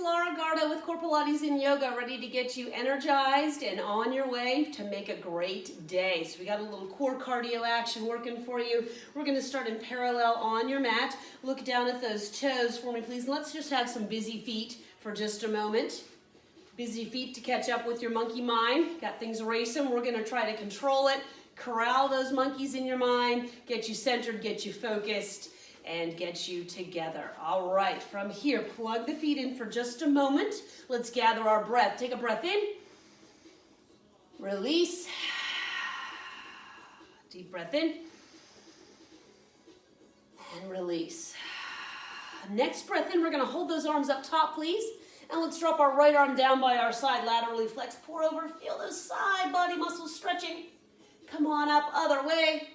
Laura Gardo with Core Pilates and Yoga, ready to get you energized and on your way to make a great day. So we got a little core cardio action working for you. We're going to start in parallel on your mat. Look down at those toes for me, please. Let's just have some busy feet for just a moment. Busy feet to catch up with your monkey mind. Got things racing. We're going to try to control it, corral those monkeys in your mind, get you centered, get you focused, and get you together. All right, from here, plug the feet in for just a moment. Let's gather our breath. Take a breath in. Release. Deep breath in. And release. Next breath in, we're gonna hold those arms up top, please. And let's drop our right arm down by our side, laterally flex, pour over, feel those side body muscles stretching. Come on up, other way.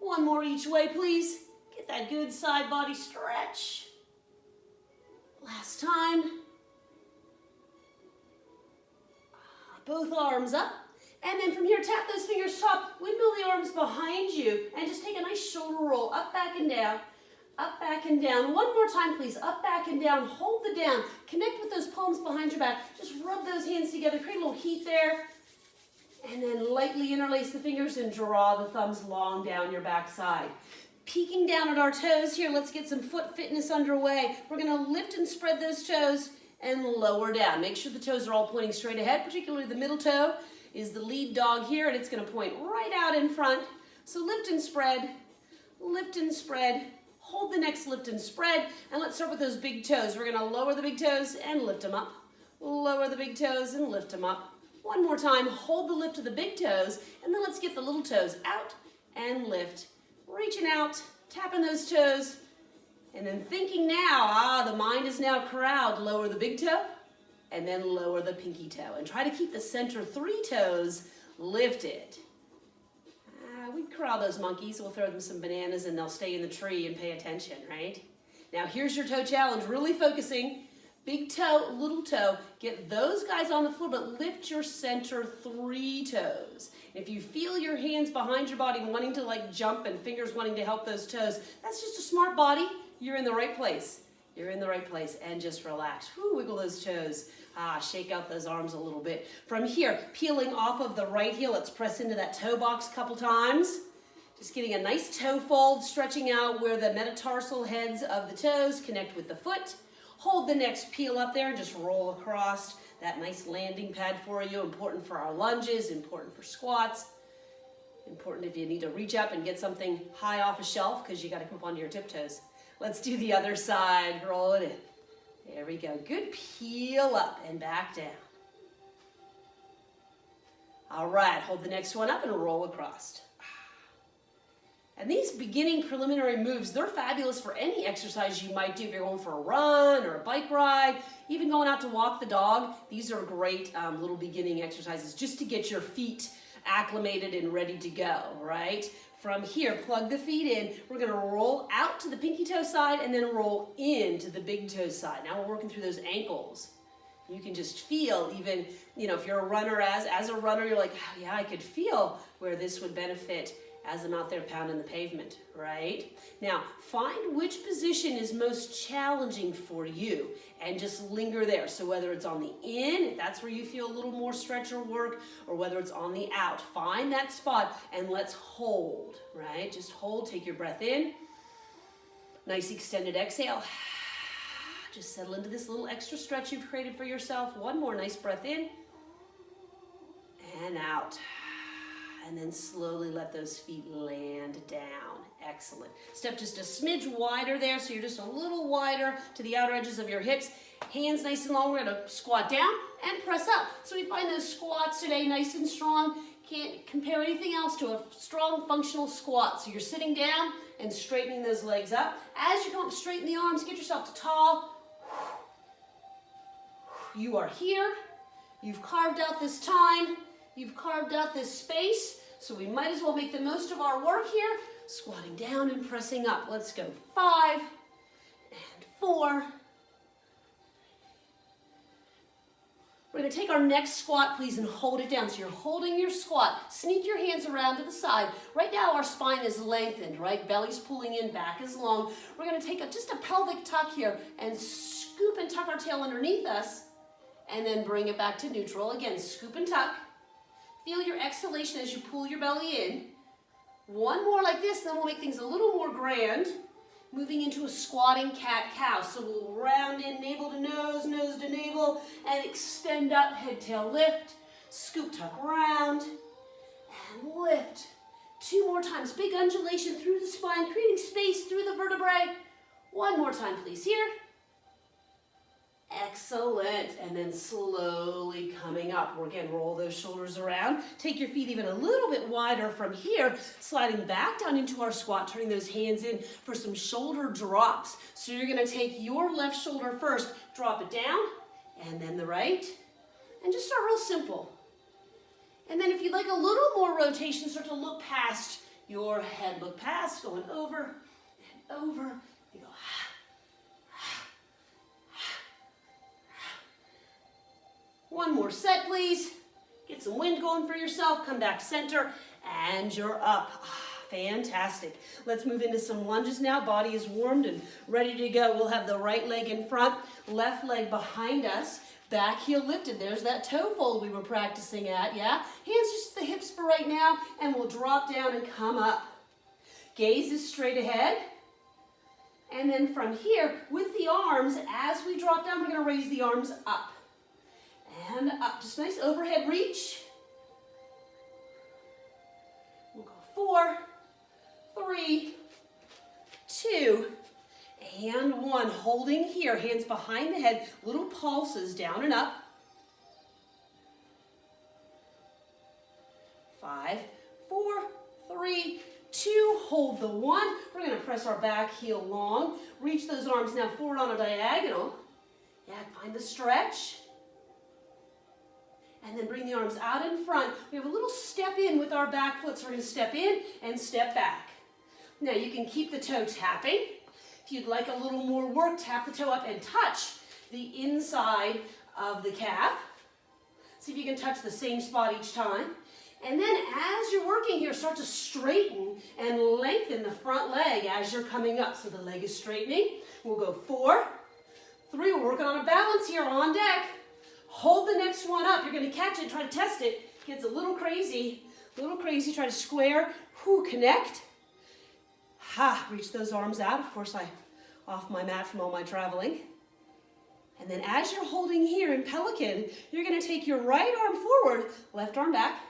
One more each way, please. Get that good side body stretch. Last time. Both arms up. And then from here, tap those fingers top, windmill the arms behind you, and just take a nice shoulder roll, up, back, and down. Up, back, and down. One more time, please. Up, back, and down. Hold the down. Connect with those palms behind your back. Just rub those hands together. Create a little heat there. And then lightly interlace the fingers and draw the thumbs long down your backside. Peeking down at our toes here, let's get some foot fitness underway. We're gonna lift and spread those toes and lower down. Make sure the toes are all pointing straight ahead, particularly the middle toe is the lead dog here, and it's gonna point right out in front. So lift and spread, hold the next lift and spread, and let's start with those big toes. We're gonna lower the big toes and lift them up. Lower the big toes and lift them up. One more time, hold the lift of the big toes, and then let's get the little toes out and lift. Reaching out, tapping those toes, and then thinking now, the mind is now corralled. Lower the big toe, and then lower the pinky toe. And try to keep the center 3 toes lifted. We corral those monkeys, we'll throw them some bananas and they'll stay in the tree and pay attention, right? Now here's your toe challenge, really focusing. Big toe, little toe, get those guys on the floor, but lift your center 3 toes. If you feel your hands behind your body wanting to like jump and fingers wanting to help those toes, that's just a smart body. You're in the right place. You're in the right place, and just relax. Whew, wiggle those toes. Shake out those arms a little bit. From here, peeling off of the right heel, let's press into that toe box a couple times. Just getting a nice toe fold, stretching out where the metatarsal heads of the toes connect with the foot. Hold the next peel up there and just roll across. That nice landing pad for you. Important for our lunges, important for squats. Important if you need to reach up and get something high off a shelf because you got to come up onto your tiptoes. Let's do the other side. Roll it in. There we go. Good. Peel up and back down. All right. Hold the next one up and roll across. And these beginning preliminary moves, they're fabulous for any exercise you might do. If you're going for a run or a bike ride, even going out to walk the dog, these are great little beginning exercises just to get your feet acclimated and ready to go, right? From here, plug the feet in. We're gonna roll out to the pinky toe side and then roll into the big toe side. Now we're working through those ankles. You can just feel even, if you're a runner, as a runner, you're like, oh, yeah, I could feel where this would benefit as I'm out there pounding the pavement, right? Now, find which position is most challenging for you and just linger there. So whether it's on the in, if that's where you feel a little more stretch or work, or whether it's on the out, find that spot and let's hold, right? Just hold, take your breath in. Nice extended exhale. Just settle into this little extra stretch you've created for yourself. One more nice breath in and out. And then slowly let those feet land down. Excellent. Step just a smidge wider there, so you're just a little wider to the outer edges of your hips. Hands nice and long. We're gonna squat down and press up. So we find those squats today nice and strong. Can't compare anything else to a strong functional squat. So you're sitting down and straightening those legs up. As you come up, straighten the arms, get yourself to tall. You are here. You've carved out this time. You've carved out this space, so we might as well make the most of our work here. Squatting down and pressing up. Let's go. 5 and 4. We're going to take our next squat, please, and hold it down. So you're holding your squat. Sneak your hands around to the side. Right now, our spine is lengthened, right? Belly's pulling in, back is long. We're going to take just a pelvic tuck here and scoop and tuck our tail underneath us, and then bring it back to neutral. Again, scoop and tuck. Feel your exhalation as you pull your belly in. One more like this, then we'll make things a little more grand. Moving into a squatting cat-cow. So we'll round in navel to nose, nose to navel, and extend up, head, tail, lift. Scoop, tuck, round, and lift. 2 more times. Big undulation through the spine, creating space through the vertebrae. 1 more time, please, here. Excellent. And then slowly coming up. We're again, roll those shoulders around. Take your feet even a little bit wider from here, sliding back down into our squat, turning those hands in for some shoulder drops. So you're going to take your left shoulder first, drop it down, and then the right. And just start real simple. And then if you'd like a little more rotation, start to look past your head. Look past, going over and over. You go, one more set, please. Get some wind going for yourself. Come back center, and you're up. Fantastic. Let's move into some lunges now. Body is warmed and ready to go. We'll have the right leg in front, left leg behind us, back heel lifted. There's that toe fold we were practicing at, yeah? Hands just at the hips for right now, and we'll drop down and come up. Gaze is straight ahead. And then from here, with the arms, as we drop down, we're going to raise the arms up. And up, just nice overhead reach. We'll go 4, 3, 2, and 1. Holding here, hands behind the head, little pulses down and up. 5, 4, 3, 2, hold the 1. We're going to press our back heel long. Reach those arms now forward on a diagonal. Yeah, find the stretch. And then bring the arms out in front. We have a little step in with our back foot, so we're going to step in and step back. Now you can keep the toe tapping. If you'd like a little more work, tap the toe up and touch the inside of the calf. See if you can touch the same spot each time. And then as you're working here, start to straighten and lengthen the front leg as you're coming up. So the leg is straightening. We'll go 4, 3. We're working on a balance here on deck. Hold the next one up. You're going to catch it, try to test it. Gets a little crazy. Try to square. Connect. Reach those arms out. Of course, I off my mat from all my traveling. And then as you're holding here in Pelican, you're going to take your right arm forward, left arm back.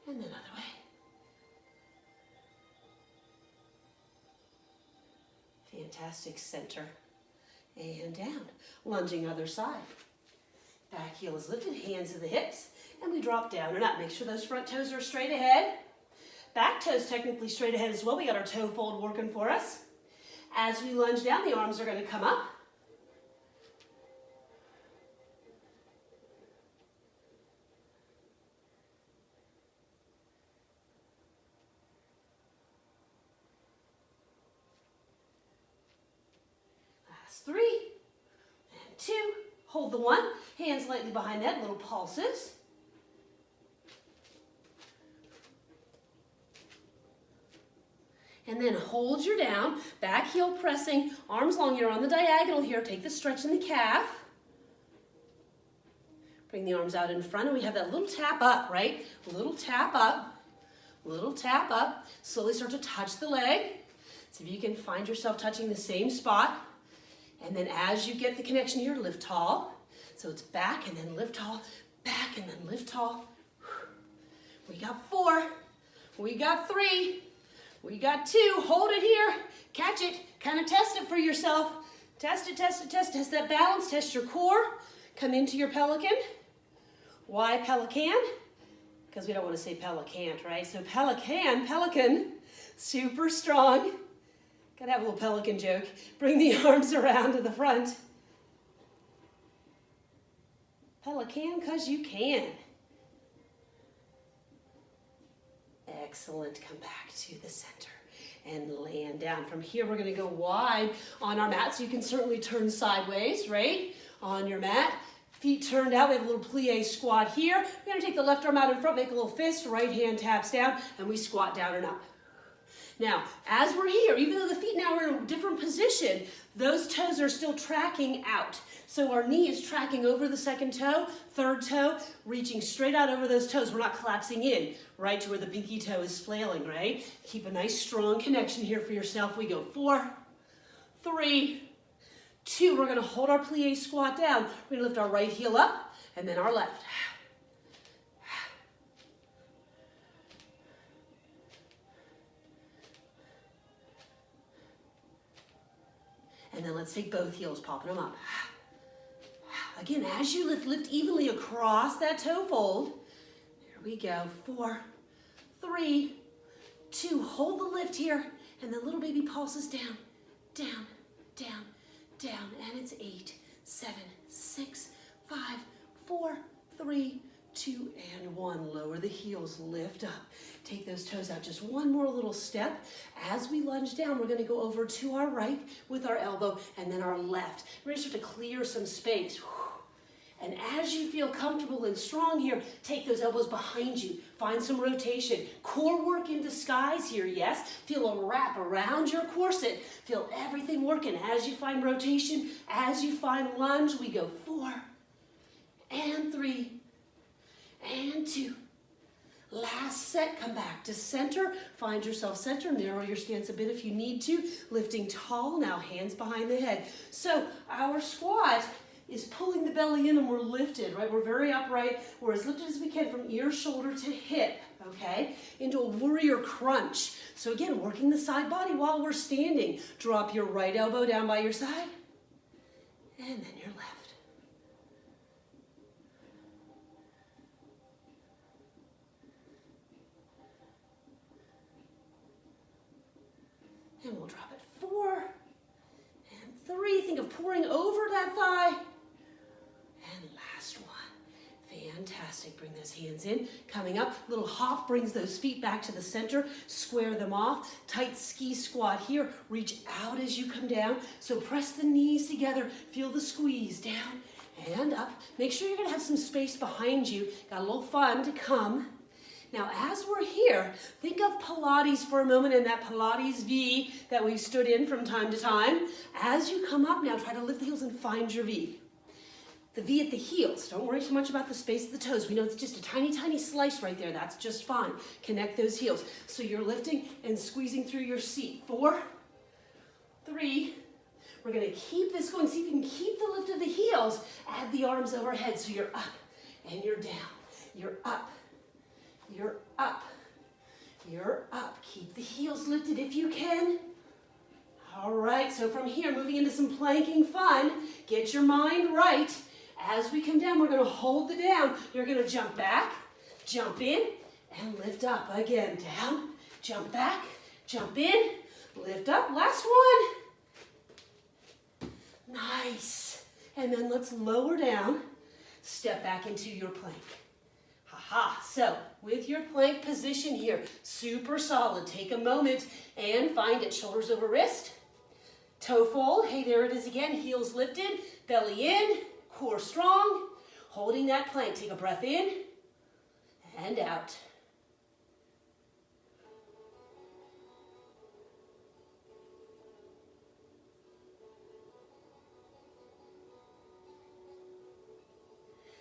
And then other way. Fantastic. Center. And down. Lunging other side. Back heel is lifted, hands to the hips, and we drop down and up. Make sure those front toes are straight ahead. Back toes technically straight ahead as well. We got our toe fold working for us. As we lunge down, the arms are going to come up. Last 3 and 2. Hold the 1. Hands lightly behind that, little pulses. And then hold your down, back heel pressing, arms long. You're on the diagonal here. Take the stretch in the calf. Bring the arms out in front, and we have that little tap up, right? Little tap up, little tap up. Slowly start to touch the leg. See if you can find yourself touching the same spot. And then as you get the connection here, lift tall. So it's back and then lift tall, back and then lift tall. We got 4, we got 3, we got 2. Hold it here, catch it, kind of test it for yourself. Test it, test it, test that balance, test your core. Come into your pelican. Why pelican? Because we don't want to say pelicant, right? So pelican, super strong. Gotta have a little pelican joke. Bring the arms around to the front. Pelican, because you can. Excellent. Come back to the center and land down. From here, we're going to go wide on our mat, so you can certainly turn sideways, right? on your mat. Feet turned out, we have a little plie squat here. We're gonna take the left arm out in front, make a little fist, right hand taps down, and we squat down and up. Now, as we're here, even though the feet now are in a different position, those toes are still tracking out. So our knee is tracking over the second toe, third toe, reaching straight out over those toes. We're not collapsing in, right, to where the pinky toe is flailing, right? Keep a nice strong connection here for yourself. We go 4, 3, 2. We're gonna hold our plie squat down. We're gonna lift our right heel up and then our left. And then let's take both heels, popping them up. Again, as you lift evenly across that toe fold. There we go. 4, 3, 2. Hold the lift here. And the little baby pulses down, down, down, down. And it's 8, 7, 6, 5, 4, 3, 2, and 1. Lower the heels, lift up. Take those toes out just one more little step. As we lunge down, we're gonna go over to our right with our elbow and then our left. We're gonna start to clear some space. And as you feel comfortable and strong here, take those elbows behind you. Find some rotation. Core work in disguise here, yes. Feel a wrap around your corset. Feel everything working as you find rotation, as you find lunge. We go 4 and 3 and 2. Last set, come back to center. Find yourself center, narrow your stance a bit if you need to. Lifting tall, now hands behind the head. So our squat is pulling the belly in and we're lifted, right? We're very upright. We're as lifted as we can from ear, shoulder to hip, okay? Into a warrior crunch. So again, working the side body while we're standing. Drop your right elbow down by your side and then your left. And we'll drop it 4 and 3. Think of pouring over that thigh. And last one. Fantastic. Bring those hands in. Coming up, little hop brings those feet back to the center. Square them off. Tight ski squat here. Reach out as you come down. So press the knees together. Feel the squeeze down and up. Make sure you're going to have some space behind you. Got a little fun to come. Now, as we're here, think of Pilates for a moment and that Pilates V that we've stood in from time to time. As you come up now, try to lift the heels and find your V. The V at the heels. Don't worry too much about the space of the toes. We know it's just a tiny, tiny slice right there. That's just fine. Connect those heels. So you're lifting and squeezing through your seat. 4, 3. We're going to keep this going. See if you can keep the lift of the heels. Add the arms overhead so you're up and you're down. You're up. You're up. You're up. Keep the heels lifted if you can. All right, so from here, moving into some planking fun. Get your mind right. As we come down, we're going to hold the down. You're going to jump back, jump in, and lift up. Again, down, jump back, jump in, lift up. Last one. Nice. And then let's lower down. Step back into your plank. So with your plank position here, super solid. Take a moment and find it. Shoulders over wrist, toe fold. Hey, there it is again. Heels lifted, belly in, core strong. Holding that plank. Take a breath in and out.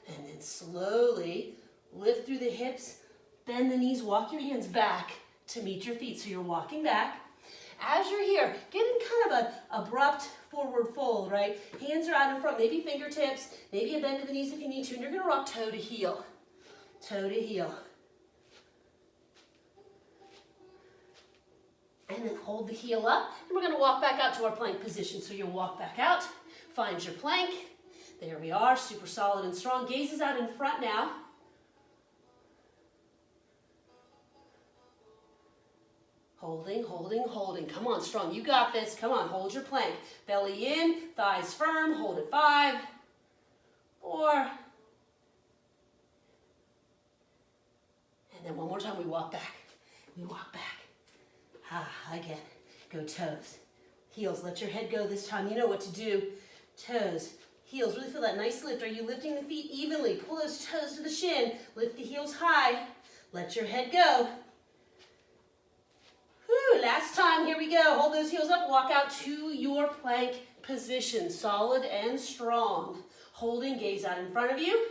And then slowly lift through the hips, bend the knees, walk your hands back to meet your feet. So you're walking back. As you're here, get in kind of an abrupt forward fold, right? Hands are out in front, maybe fingertips, maybe a bend to the knees if you need to, and you're gonna rock toe to heel. Toe to heel. And then hold the heel up, and we're gonna walk back out to our plank position. So you'll walk back out, find your plank. There we are, super solid and strong. Gaze is out in front now. Holding, holding, holding. Come on, strong. You got this. Come on, hold your plank. Belly in, thighs firm. Hold it. 5, 4. And then one more time, we walk back. We walk back. Again. Go toes. Heels. Let your head go this time. You know what to do. Toes, Heels, really feel that nice lift. Are you lifting the feet evenly? Pull those toes to the shin. Lift the heels high. Let your head go. Whew, last time, here we go. Hold those heels up, walk out to your plank position. Solid and strong. Holding, gaze out in front of you.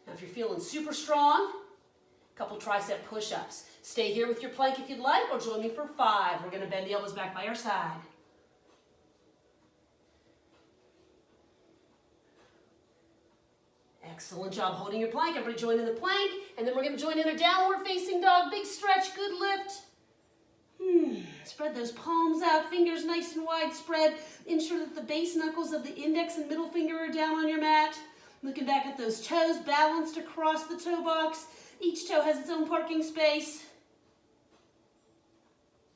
Now if you're feeling super strong, a couple tricep push-ups. Stay here with your plank if you'd like, or join me for 5. We're going to bend the elbows back by our side. Excellent job holding your plank. Everybody join in the plank, and then we're going to join in a downward facing dog. Big stretch, good lift. Spread those palms out, fingers nice and wide spread. Ensure that the base knuckles of the index and middle finger are down on your mat. Looking back at those toes, balanced across the toe box. Each toe has its own parking space.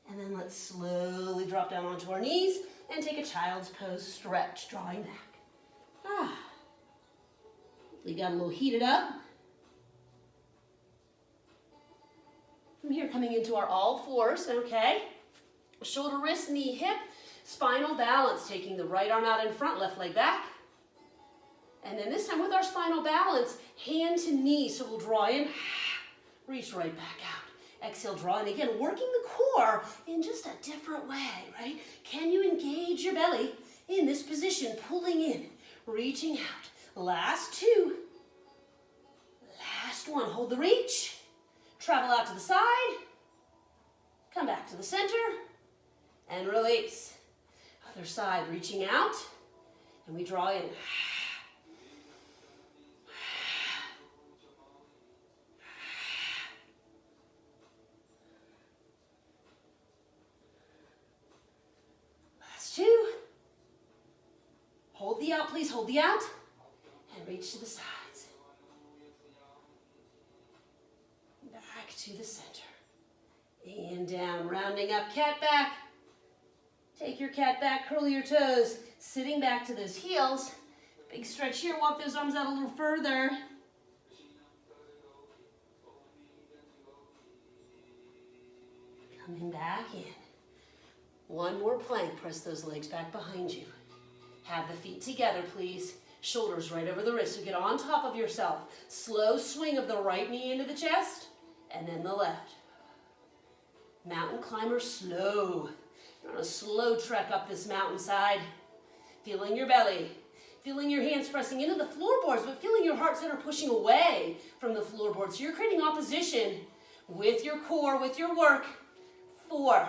And then let's slowly drop down onto our knees and take a child's pose stretch, drawing back. We got a little heated up. From here, coming into our all fours, okay? Shoulder, wrist, knee, hip, spinal balance, taking the right arm out in front, left leg back. And then this time with our spinal balance, hand to knee. So we'll draw in, reach right back out. Exhale, draw in again, working the core in just a different way, right? Can you engage your belly in this position, pulling in, reaching out. Last 2. Last 1. Hold the reach. Travel out to the side. Come back to the center. And release. Other side, reaching out. And we draw in. Last 2. Hold the out, please. Hold the out. And reach to the sides. Back to the center. And down, rounding up, cat back. Take your cat back, curl your toes. Sitting back to those heels. Big stretch here, walk those arms out a little further. Coming back in. One more plank, press those legs back behind you. Have the feet together, please. Shoulders right over the wrist, so get on top of yourself. Slow swing of the right knee into the chest, and then the left. Mountain climber, slow. You're on a slow trek up this mountainside. Feeling your belly, feeling your hands pressing into the floorboards, but feeling your heart center pushing away from the floorboards. So you're creating opposition with your core, with your work. 4,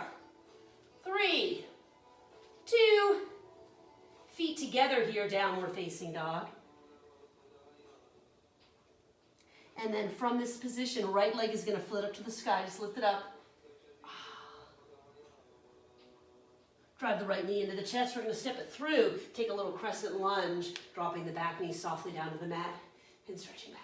3, 2, feet together here, downward facing dog. And then from this position, right leg is going to float up to the sky. Just lift it up. Drive the right knee into the chest. We're going to step it through. Take a little crescent lunge, dropping the back knee softly down to the mat and stretching back.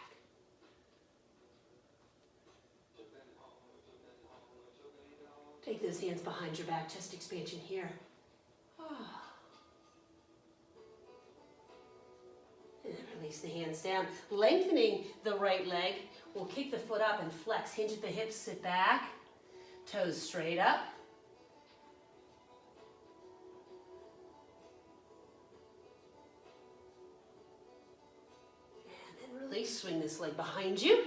Take those hands behind your back, chest expansion here. And then release the hands down. Lengthening the right leg. We'll kick the foot up and flex. Hinge at the hips, sit back. Toes straight up. And then release, swing this leg behind you.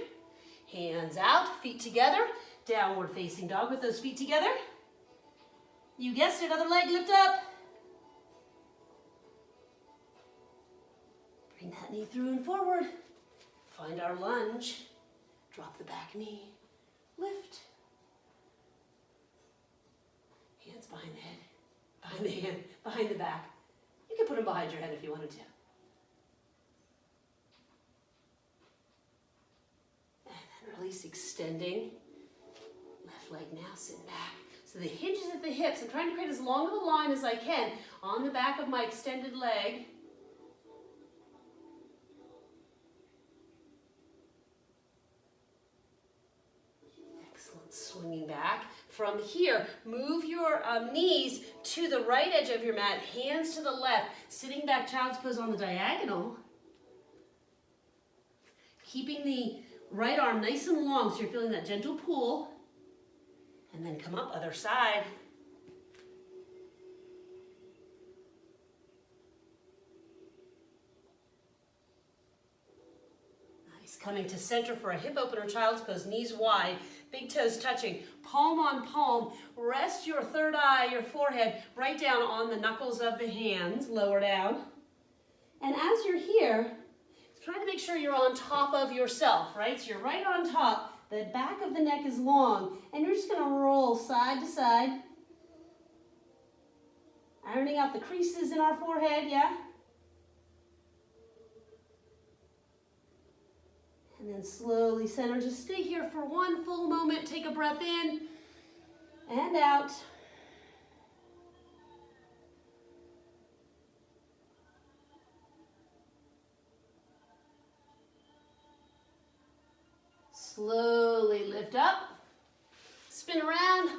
Hands out, feet together. Downward facing dog with those feet together. You guessed it, other leg lift up. Bring that knee through and forward. Find our lunge. Drop the back knee. Lift. Hands behind the head. Behind the hand. Behind the back. You can put them behind your head if you wanted to. And then release, extending. Left leg now, sit back. So the hinges at the hips. I'm trying to create as long of a line as I can on the back of my extended leg. Excellent, swinging back. From here, move your knees to the right edge of your mat, hands to the left, sitting back, child's pose on the diagonal. Keeping the right arm nice and long so you're feeling that gentle pull. And then come up, other side. Nice. Coming to center for a hip opener, child's pose, knees wide, big toes touching, palm on palm. Rest your third eye, your forehead, right down on the knuckles of the hands, lower down. And as you're here, try to make sure you're on top of yourself, right? So you're right on top. The back of the neck is long, and you're just going to roll side to side. Ironing out the creases in our forehead, yeah? And then slowly center. Just stay here for one full moment. Take a breath in and out. Slowly lift up. Spin around.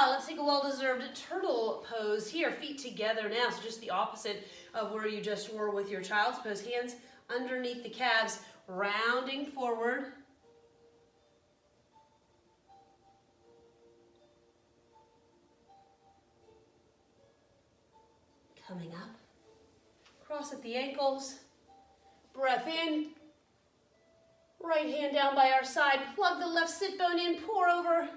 Let's take a well-deserved turtle pose here. Feet together now. So just the opposite of where you just were with your child's pose. Hands underneath the calves, rounding forward. Coming up. Cross at the ankles. Breath in. Right hand down by our side. Plug the left sit bone in. Pour over.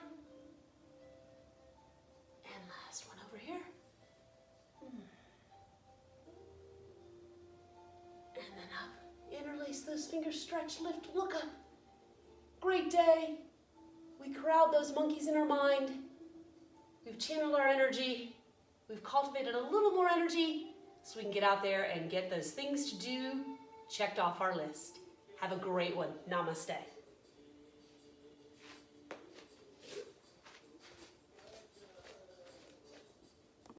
Interlace those fingers, stretch, lift, look up. Great day. We corralled those monkeys in our mind. We've channeled our energy. We've cultivated a little more energy so we can get out there and get those things to do checked off our list. Have a great one. Namaste.